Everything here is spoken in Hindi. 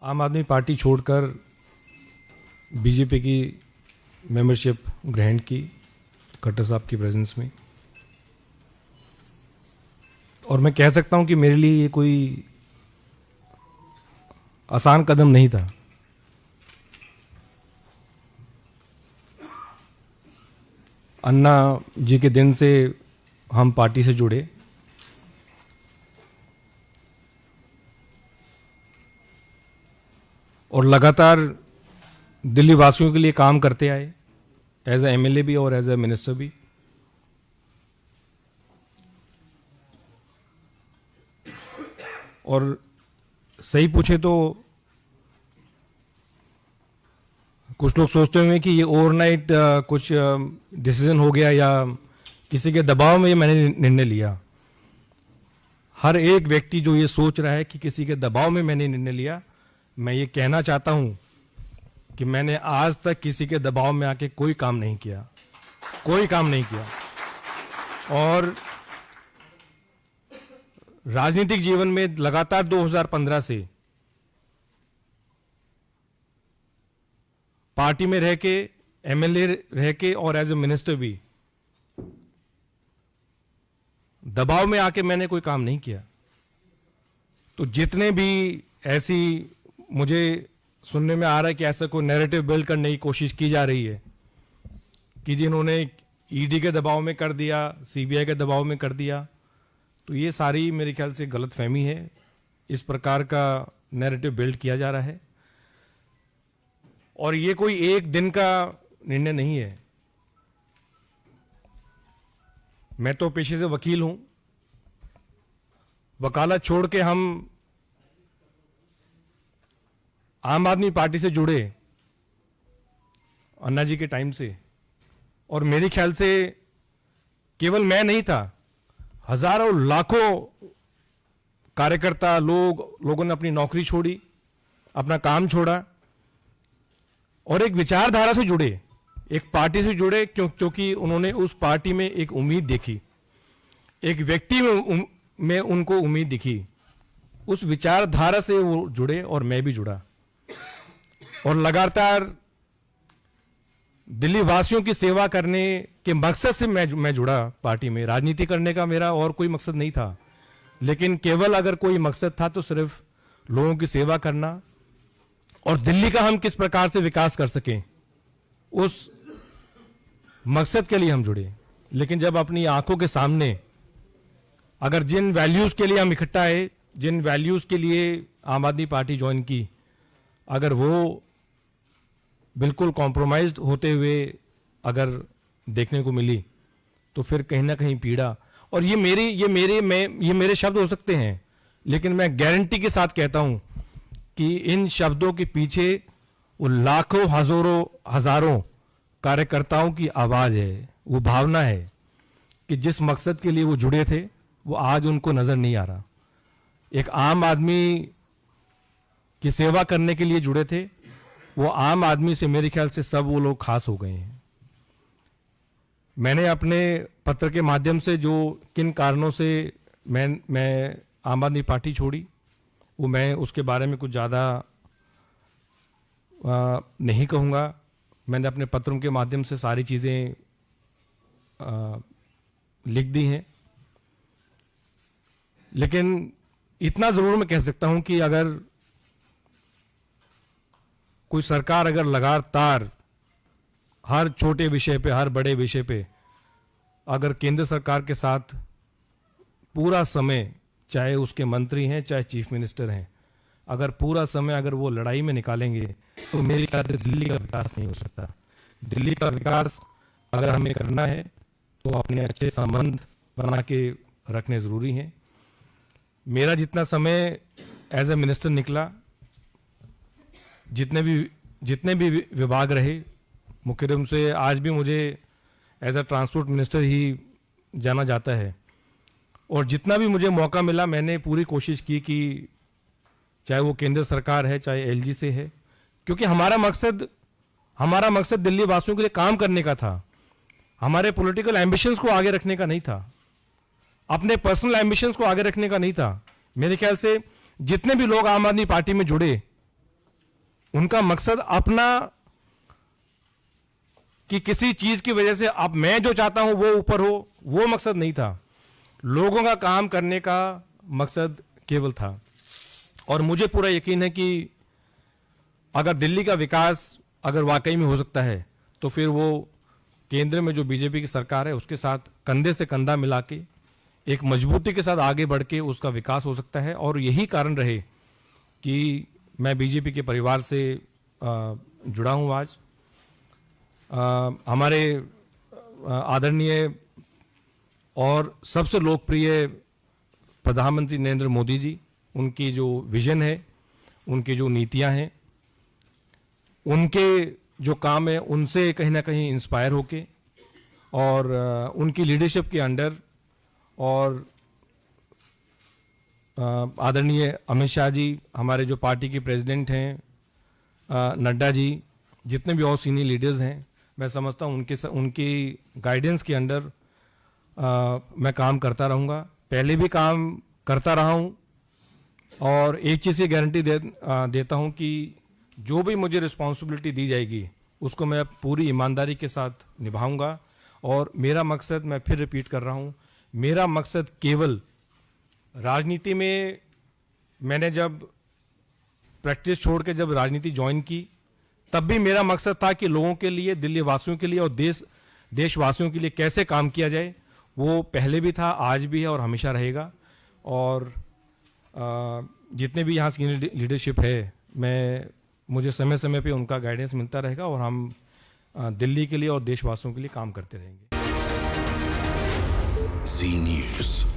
आम आदमी पार्टी छोड़कर बीजेपी की मेंबरशिप ग्रहण की खट्टर साहब की प्रेजेंस में। और मैं कह सकता हूं कि मेरे लिए ये कोई आसान कदम नहीं था। अन्ना जी के दिन से हम पार्टी से जुड़े और लगातार दिल्ली वासियों के लिए काम करते आए, एज ए एमएलए भी और एज ए मिनिस्टर भी। और सही पूछे तो कुछ लोग सोचते होंगे कि ये ओवरनाइट कुछ डिसीजन हो गया या किसी के दबाव में ये मैंने निर्णय लिया। हर एक व्यक्ति जो ये सोच रहा है कि किसी के दबाव में मैंने निर्णय लिया, मैं ये कहना चाहता हूं कि मैंने आज तक किसी के दबाव में आके कोई काम नहीं किया, कोई काम नहीं किया। और राजनीतिक जीवन में लगातार 2015 से पार्टी में रह के, एमएलए रह के और एज ए मिनिस्टर भी दबाव में आके मैंने कोई काम नहीं किया। तो जितने भी ऐसी मुझे सुनने में आ रहा है कि ऐसा कोई नैरेटिव बिल्ड करने की कोशिश की जा रही है कि जिन्होंने ईडी के दबाव में कर दिया, सीबीआई के दबाव में कर दिया, तो ये सारी मेरे ख्याल से गलतफहमी है। इस प्रकार का नैरेटिव बिल्ड किया जा रहा है और ये कोई एक दिन का निर्णय नहीं है। मैं तो पेशे से वकील हूं, वकालत छोड़ के हम आम आदमी पार्टी से जुड़े अन्ना जी के टाइम से, और मेरे ख्याल से केवल मैं नहीं था, हजारों लाखों कार्यकर्ता लोगों ने अपनी नौकरी छोड़ी, अपना काम छोड़ा और एक विचारधारा से जुड़े, एक पार्टी से जुड़े, क्योंकि उन्होंने उस पार्टी में एक उम्मीद देखी, एक व्यक्ति में उनको उम्मीद दिखी। उस विचारधारा से वो जुड़े और मैं भी जुड़ा और लगातार दिल्ली वासियों की सेवा करने के मकसद से मैं जुड़ा पार्टी में। राजनीति करने का मेरा और कोई मकसद नहीं था, लेकिन केवल अगर कोई मकसद था तो सिर्फ लोगों की सेवा करना और दिल्ली का हम किस प्रकार से विकास कर सकें, उस मकसद के लिए हम जुड़े। लेकिन जब अपनी आंखों के सामने अगर जिन वैल्यूज के लिए हम इकट्ठा है, जिन वैल्यूज के लिए आम आदमी पार्टी ज्वाइन की, अगर वो बिल्कुल कॉम्प्रोमाइज्ड होते हुए अगर देखने को मिली तो फिर कहीं ना कहीं पीड़ा। और ये मेरे शब्द हो सकते हैं, लेकिन मैं गारंटी के साथ कहता हूं कि इन शब्दों के पीछे वो लाखों हजारों कार्यकर्ताओं की आवाज है, वो भावना है कि जिस मकसद के लिए वो जुड़े थे वो आज उनको नजर नहीं आ रहा। एक आम आदमी की सेवा करने के लिए जुड़े थे, वो आम आदमी से मेरे ख्याल से सब वो लोग खास हो गए हैं। मैंने अपने पत्र के माध्यम से जो किन कारणों से मैं आम आदमी पार्टी छोड़ी, वो मैं उसके बारे में कुछ ज़्यादा नहीं कहूँगा। मैंने अपने पत्रों के माध्यम से सारी चीज़ें लिख दी हैं, लेकिन इतना ज़रूर मैं कह सकता हूँ कि अगर कोई सरकार अगर लगातार हर छोटे विषय पे, हर बड़े विषय पे अगर केंद्र सरकार के साथ पूरा समय, चाहे उसके मंत्री हैं चाहे चीफ मिनिस्टर हैं, अगर पूरा समय अगर वो लड़ाई में निकालेंगे तो मेरे ख्याल से दिल्ली का विकास नहीं हो सकता। दिल्ली का विकास अगर हमें करना है तो अपने अच्छे संबंध बना के रखने ज़रूरी हैं। मेरा जितना समय एज ए मिनिस्टर निकला, जितने भी विभाग रहे, मुख्य रूप से आज भी मुझे एज ए ट्रांसपोर्ट मिनिस्टर ही जाना जाता है, और जितना भी मुझे मौका मिला मैंने पूरी कोशिश की कि चाहे वो केंद्र सरकार है चाहे एलजी से है, क्योंकि हमारा मकसद दिल्ली वासियों के लिए काम करने का था। हमारे पॉलिटिकल एम्बिशंस को आगे रखने का नहीं था, अपने पर्सनल एम्बिशंस को आगे रखने का नहीं था। मेरे ख्याल से जितने भी लोग आम आदमी पार्टी में जुड़े उनका मकसद अपना कि किसी चीज की वजह से अब मैं जो चाहता हूं वो ऊपर हो, वो मकसद नहीं था। लोगों का काम करने का मकसद केवल था। और मुझे पूरा यकीन है कि अगर दिल्ली का विकास अगर वाकई में हो सकता है तो फिर वो केंद्र में जो बीजेपी की सरकार है उसके साथ कंधे से कंधा मिला के एक मजबूती के साथ आगे बढ़ के उसका विकास हो सकता है। और यही कारण रहे कि मैं बीजेपी के परिवार से जुड़ा हूं आज। हमारे आदरणीय और सबसे लोकप्रिय प्रधानमंत्री नरेंद्र मोदी जी, उनकी जो विजन है, उनकी जो नीतियां हैं, उनके जो काम है, उनसे कहीं ना कहीं इंस्पायर होके और उनकी लीडरशिप के अंडर और आदरणीय अमित शाह जी, हमारे जो पार्टी के प्रेसिडेंट हैं, नड्डा जी, जितने भी और सीनियर लीडर्स हैं, मैं समझता हूँ उनकी गाइडेंस के अंडर मैं काम करता रहूँगा। पहले भी काम करता रहा हूँ और एक चीज़ की गारंटी देता हूँ कि जो भी मुझे रिस्पॉन्सिबिलिटी दी जाएगी उसको मैं पूरी ईमानदारी के साथ निभाऊंगा। और मेरा मकसद, मैं फिर रिपीट कर रहा हूँ, मेरा मकसद केवल राजनीति में, मैंने जब प्रैक्टिस छोड़ के जब राजनीति ज्वाइन की तब भी मेरा मकसद था कि लोगों के लिए, दिल्ली वासियों के लिए और देशवासियों के लिए कैसे काम किया जाए। वो पहले भी था, आज भी है और हमेशा रहेगा। और जितने भी यहाँ सीनियर लीडरशिप है, मुझे समय समय पे उनका गाइडेंस मिलता रहेगा और हम दिल्ली के लिए और देशवासियों के लिए काम करते रहेंगे। जी न्यूज़।